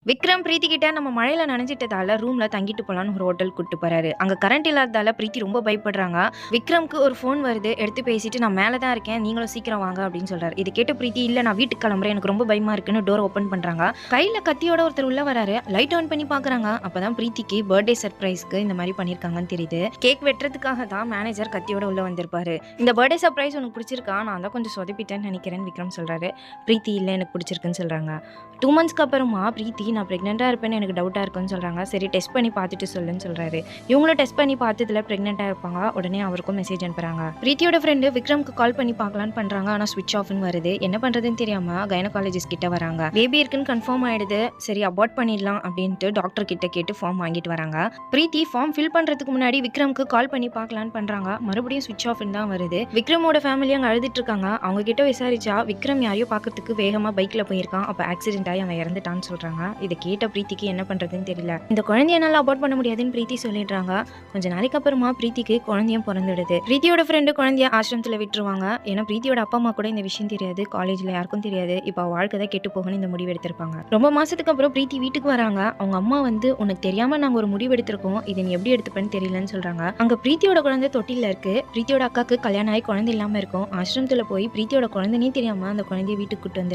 விக்ரம் பிரீத்தி கிட்ட நம்ம மழையில நனைஞ்சிட்டதால ரூம்ல தங்கிட்டு போலான்னு ஒரு ஹோட்டல் கூட்டு போறாரு. அங்க கரண்ட் இல்லாததால பிரீத்தி ரொம்ப பயப்படுறாங்க. விக்ரம்க்கு ஒரு ஃபோன் வருது. எடுத்து பேசிட்டு நான் மேல தான் இருக்கேன். நீங்களும் சீக்கிரம் வாங்க அப்படின்னு சொல்றாரு. இத கேட்ட பிரீத்தி இல்ல நான் வீட்டுக்கு கிளம்புறேன். எனக்கு ரொம்ப பயமா இருக்குன்னு டோர் ஓபன் பண்றாங்க. கையில கத்தியோட ஒருத்தர் உள்ள வராரு. லைட் ஆன் பண்ணி பாக்குறாங்க. அப்பதான் பிரீத்திக்கு பர்த்டே சர்ப்ரைஸ்க்கு இந்த மாதிரி பண்ணிருக்காங்கன்னு தெரியுது. கேக் வெட்டுறதுக்காக தான் மேனேஜர் கத்தியோட உள்ள வந்திருப்பாரு. இந்த பர்த்டே சர்ப்ரைஸ் உனக்கு பிடிச்சிருக்கா? நான் தான் கொஞ்சம் சொதப்பிட்டேன்னு நினைக்கிறேன் விக்ரம் சொல்றாரு. பிரீத்தி இல்ல எனக்கு பிடிச்சிருக்குன்னு சொல்றாங்க. 2 மந்த்ஸ்க்கு அப்புறமா பிரீத்தி நான் ப்ரெக்னெண்ட்டாக இருப்பேன்னு எனக்கு டவுட்டாக இருக்குன்னு சொல்கிறாங்க. சரி டெஸ்ட் பண்ணி பார்த்துட்டு சொல்லுன்னு சொல்கிறாரு. இவங்களும் டெஸ்ட் பண்ணி பார்த்ததுல ப்ரெக்னெண்ட்டாக இருப்பாங்க. உடனே அவருக்கும் மெசேஜ் அனுப்புகிறாங்க. பிரீத்தியோட ஃப்ரெண்டு விக்ரம்க்கு கால் பண்ணி பார்க்கலான்னு பண்ணுறாங்க. ஆனால் ஸ்விட்ச் ஆஃப்னு வருது. என்ன பண்ணுறதுன்னு தெரியாமல் கைனகாலஜிஸ்ட் கிட்ட வராங்க. பேபி இருக்குன்னு கன்ஃபார்ம் ஆயிடுது. சரி அபார்ட் பண்ணிடலாம் அப்படின்ட்டு டாக்டர் கிட்ட கேட்டு ஃபார்ம் வாங்கிட்டு வராங்க. பிரீத்தி ஃபார்ம் ஃபில் பண்ணுறதுக்கு முன்னாடி விக்ரம்க்கு கால் பண்ணி பார்க்கலான்னு பண்ணுறாங்க. மறுபடியும் ஸ்விட்ச் ஆஃப்னு தான் வருது. விக்ரமோட ஃபேமிலி அங்கே அழுதுட்டு இருக்காங்க. அவங்க கிட்ட விசாரிச்சா விக்ரம் யாரையோ பார்க்கறதுக்கு வேகமாக பைக்கில் போயிருக்கான். அப்போ ஆக்சிடென்ட் ஆகி அவன் இறந்துட்டான்னு சொல்கிறாங்க. இதை கேட்ட பிரீத்திக்கு என்ன பண்ணுறதுன்னு தெரியல. இந்த குழந்தைய என்னால் அபார்ட் பண்ண முடியாதுன்னு பிரீத்தி சொல்லிடுறாங்க. கொஞ்ச நாளைக்கு அப்புறமா பிரீத்திக்கு குழந்தையும் பிறந்துடுது. பிரீத்தியோட ஃப்ரெண்டு குழந்தைய ஆசிரமத்தில் விட்டுருவாங்க. ஏன்னா பிரீத்தியோட அப்பா அம்மா கூட இந்த விஷயம் தெரியாது. காலேஜில் யாருக்கும் தெரியாது. இப்போ வாழ்க்கை தான் கெட்டு போகணும் இந்த முடிவு எடுத்திருப்பாங்க. ரொம்ப மாசத்துக்கு அப்புறம் பிரீத்தி வீட்டுக்கு வராங்க. அவங்க அம்மா வந்து உனக்கு தெரியாம நாங்கள் ஒரு முடிவு எடுத்திருக்கோம். இதை நீ எப்படி எடுத்துப்பேன்னு தெரியலன்னு சொல்றாங்க. அங்க பிரீத்தியோட குழந்தை தொட்டில இருக்கு. பிரீத்தியோட அக்காக்கு கல்யாணம் ஆகி குழந்தை இல்லாம இருக்கும். ஆசிரமத்தில் போய் பிரீத்தியோட குழந்தைனே தெரியாம அந்த குழந்தைய வீட்டுக்கு கூட்டு வந்து